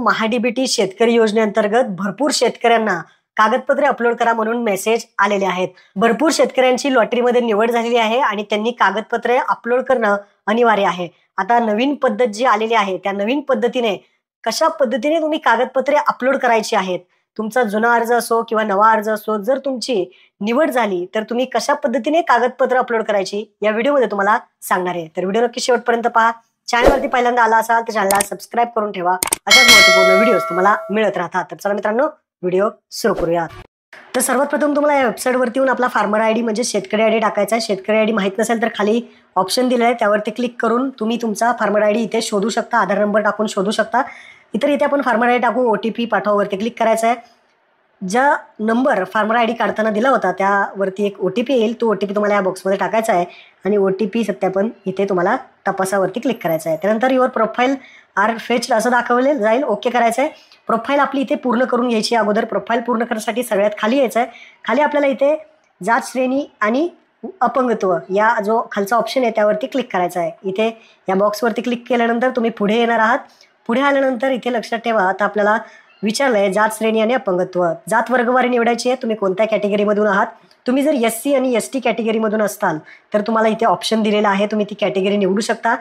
महाडीबीटी शेतकरी योजनेअंतर्गत भरपूर शेतकऱ्यांना कागदपत्रे अपलोड करा म्हणून मेसेज आलेले आहेत। भरपूर शेतकऱ्यांची लॉटरीमध्ये निवड झालेली आहे आणि त्यांनी कागदपत्रे अपलोड करणं अनिवार्य आहे। आता नवीन पद्धत जी आलेली आहे त्या नवीन पद्धतीने कशा पद्धतीने तुम्ही कागदपत्रे अपलोड करायची आहेत, तुमचा जुना अर्ज असो किंवा नवा अर्ज असो, जर तुमची निवड झाली तर तुम्ही कशा पद्धतीने कागदपत्र अपलोड करायची या व्हिडिओमध्ये तुम्हाला सांगणार आहे। तर व्हिडिओ नक्की शेवटपर्यंत पहा। चॅनलवरती पहिल्यांदा आला असाल तर चॅनलला सबस्क्राइब करून ठेवा, अशाच महत्त्वपूर्ण व्हिडिओज तुम्हाला मिळत राहतात। तर चला मित्रांनो, व्हिडिओ सुरू करूयात। तर सर्वात प्रथम तुम्हाला या वेबसाईटवरती येऊन आपला फार्मर आयडी म्हणजे शेतकरी आयडी टाकायचा आहे। शेतकरी आयडी माहित नसेल तर खाली ऑप्शन दिलेला आहे त्यावरती क्लिक करून तुम्ही तुमचा फार्मर आयडी इथे शोधू शकता, आधार नंबर टाकून शोधू शकता। इथे आपण फार्मर आयडी टाकून OTP पाठवावरती क्लिक करायचा आहे। ज्या नंबर फार्मर आयडी काढताना दिला होता त्यावरती एक OTP येईल, तो OTP तुम्हाला या बॉक्समध्ये टाकायचा आहे आणि OTP सत्यापन इथे तुम्हाला तपासावरती क्लिक करायचं आहे। त्यानंतर युअर प्रोफाईल आर फेच्ड असं दाखवले जाईल, ओके करायचं आहे। प्रोफाईल आपली इथे पूर्ण करून घ्यायची। अगोदर प्रोफाईल पूर्ण करण्यासाठी सगळ्यात खाली यायचं आहे। खाली आपल्याला इथे जात श्रेणी आणि अपंगत्व या जो खालचा ऑप्शन आहे त्यावरती क्लिक करायचा आहे। इथे या बॉक्सवरती क्लिक केल्यानंतर तुम्ही पुढे येणार आहात। पुढे आल्यानंतर इथे लक्षात ठेवा, आता आपल्याला विचारलंय जात श्रेणी आणि अपंगत्व, जात वर्गवारी निवडायची आहे। तुम्ही कोणत्या कॅटेगरीमधून आहात, तुम्ही जर SC आणि ST कॅटेगरीमधून असताल तर तुम्हाला इथे ऑप्शन दिलेला आहे, तुम्ही ती कॅटेगरी निवडू शकता।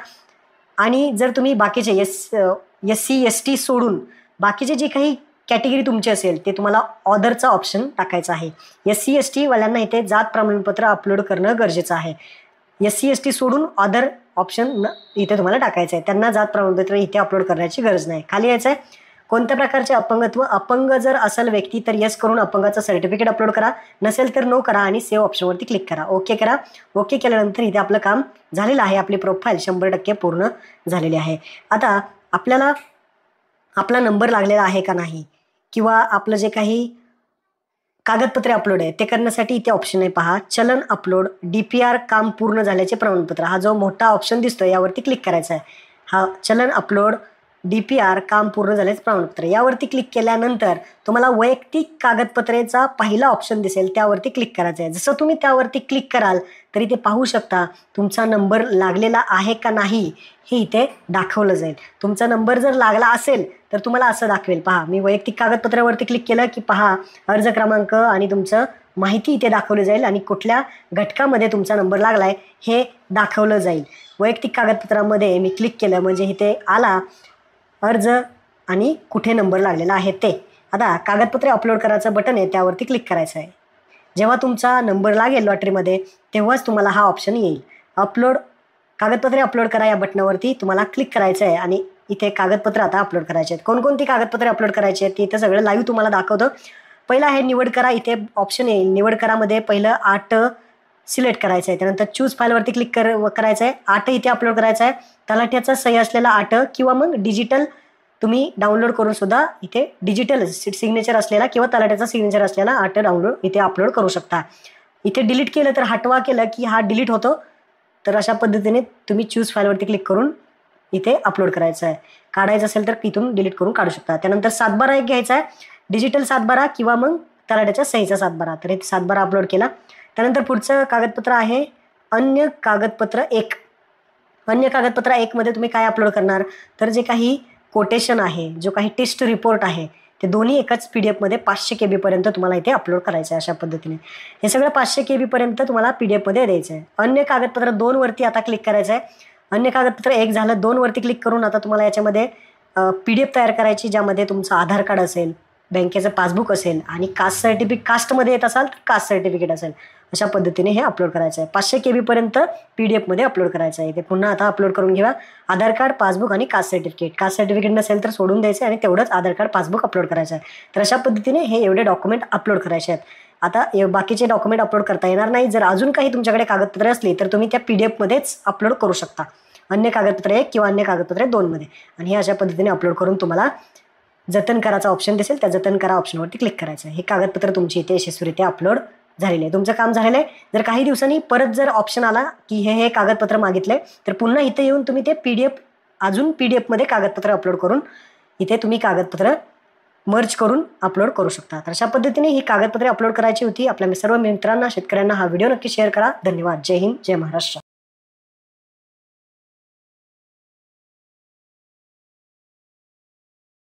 आणि जर तुम्ही बाकीचे SC ST सोडून बाकीचे जे काही कॅटेगरी तुमची असेल ते तुम्हाला ऑदरचा ऑप्शन टाकायचा आहे। SC ST वाल्यांना इथे जात प्रमाणपत्र अपलोड करणं गरजेचं आहे। SC ST सोडून ऑदर ऑप्शन इथे तुम्हाला टाकायचं आहे, त्यांना जात प्रमाणपत्र इथे अपलोड करण्याची गरज नाही। खाली यायचं आहे कोणत्या प्रकारचे अपंगत्व, अपंग जर असेल व्यक्ती तर येस करून अपंगाचं सर्टिफिकेट अपलोड करा, नसेल तर नो करा आणि सेव्ह ऑप्शनवरती क्लिक करा, ओके करा। ओके केल्यानंतर इथे आपलं काम झालेलं आहे, आपली प्रोफाईल 100% पूर्ण झालेली आहे। आता आपल्याला आपला नंबर लागलेला आहे का नाही किंवा आपलं जे काही कागदपत्रे अपलोड आहे ते करण्यासाठी इथे ऑप्शन आहे पहा, चलन अपलोड DPR काम पूर्ण झाल्याचे प्रमाणपत्र। हा जो मोठा ऑप्शन दिसतो यावरती क्लिक करायचा आहे। हा चलन अपलोड DPR काम पूर्ण झाल्याचे प्रमाणपत्र यावरती क्लिक केल्यानंतर तुम्हाला वैयक्तिक कागदपत्रेचा पहिला ऑप्शन दिसेल त्यावरती क्लिक करायचं आहे। जसं तुम्ही त्यावरती क्लिक कराल तरी ते पाहू शकता तुमचा नंबर लागलेला आहे का नाही हे इथे दाखवलं जाईल। तुमचा नंबर जर लागला असेल तर तुम्हाला असं दाखवेल, पहा मी वैयक्तिक कागदपत्रावरती क्लिक केलं की पहा अर्ज क्रमांक आणि तुमचं माहिती इथे दाखवली जाईल आणि कुठल्या घटकामध्ये तुमचा नंबर लागलाय हे दाखवलं जाईल। वैयक्तिक कागदपत्रामध्ये मी क्लिक केलं म्हणजे इथे आला अर्ज आणि कुठे नंबर लागलेला आहे ते। आता कागदपत्रे अपलोड करायचं बटन आहे त्यावरती क्लिक करायचं आहे। जेव्हा तुमचा नंबर लागेल लॉटरीमध्ये तेव्हाच तुम्हाला हा ऑप्शन येईल, अपलोड कागदपत्रे अपलोड करा या बटनावरती तुम्हाला क्लिक करायचं आहे आणि इथे कागदपत्र आता अपलोड करायचे आहेत। कोणकोणती कागदपत्रे अपलोड करायची आहेत ते इथं सगळं लाईव्ह तुम्हाला दाखवतं। पहिला आहे निवड करा, इथे ऑप्शन येईल निवड करामध्ये पहिलं 8 सिलेक्ट करायचं आहे, त्यानंतर चूज फाईलवरती क्लिक करायचं आहे। 8 इथे अपलोड करायचं आहे, तलाठ्याचा सही असलेला 8 किंवा मग डिजिटल तुम्ही डाउनलोड करून सुद्धा इथे डिजिटल सिग्नेचर असलेला किंवा तलाठ्याचा सिग्नेचर असलेला 8 डाउनलोड इथे अपलोड करू शकता। इथे डिलीट केलं तर हटवा केलं की हा डिलीट होतो, तर अशा पद्धतीने तुम्ही चूज फाईलवरती क्लिक करून इथे अपलोड करायचं आहे। काढायचं असेल तर इथून डिलीट करून काढू शकता। त्यानंतर 7/12 एक घ्यायचा आहे, डिजिटल 7/12 किंवा मग तलाठ्याच्या सहीचा 7/12, तर इथे 7/12 अपलोड केला। त्यानंतर पुढचं कागदपत्र आहे अन्य कागदपत्र 1। अन्य कागदपत्र 1 मध्ये तुम्ही काय अपलोड करणार, तर जे काही कोटेशन आहे, जो काही टेस्ट रिपोर्ट आहे ते दोन्ही एकाच PDF मध्ये 500 KB पर्यंत तुम्हाला इथे अपलोड करायचं आहे। अशा पद्धतीने हे सगळं 500 KB पर्यंत तुम्हाला PDF मध्ये द्यायचं आहे। अन्य कागदपत्र 2 वरती आता क्लिक करायचं आहे। अन्य कागदपत्र 1 झालं, 2 वरती क्लिक करून आता तुम्हाला याच्यामध्ये PDF तयार करायची, ज्यामध्ये तुमचं आधार कार्ड असेल, बँकेचं पासबुक असेल आणि कास्ट सर्टिफिकेट, कास्टमध्ये येत असाल तर कास्ट सर्टिफिकेट असेल, अशा पद्धतीने हे अपलोड करायचं आहे। 500 KB पर्यंत PDF मध्ये अपलोड करायचं आहे। ते पुन्हा आता अपलोड करून घ्या, आधार कार्ड, पासबुक आणि कास्ट सर्टिफिकेट। कास्ट सर्टिफिकेट नसेल तर सोडून द्यायचं आणि तेवढंच आधार कार्ड, पासबुक अपलोड करायचं आहे। तर अशा पद्धतीने हे एवढे डॉक्युमेंट अपलोड करायचे आहेत। आता बाकीचे डॉक्युमेंट अपलोड करता येणार नाही, जर अजून काही तुमच्याकडे कागदपत्रे असली तर तुम्ही त्या PDF मध्येच अपलोड करू शकता, अन्य कागदपत्र 1 किंवा अन्य कागदपत्रे 2 मध्ये। आणि हे अशा पद्धतीने अपलोड करून तुम्हाला जतन करायचा ऑप्शन दिसेल, त्या जतन करा ऑप्शनवरती क्लिक करायचं आहे। हे कागदपत्र तुमची इथे यशस्वीरित्या अपलोड झालेले आहे, तुमचं काम झालेलं आहे। जर काही दिवसांनी परत जर ऑप्शन आला की हे कागदपत्र मागितले तर पुन्हा इथे येऊन तुम्ही ते PDF मध्ये कागदपत्र अपलोड करून इथे तुम्ही कागदपत्र मर्ज करून अपलोड करू शकता। तर अशा पद्धतीने ही कागदपत्रे अपलोड करायची होती। आपल्या सर्व मित्रांना, शेतकऱ्यांना हा व्हिडिओ नक्की शेअर करा। धन्यवाद। जय हिंद, जय महाराष्ट्र।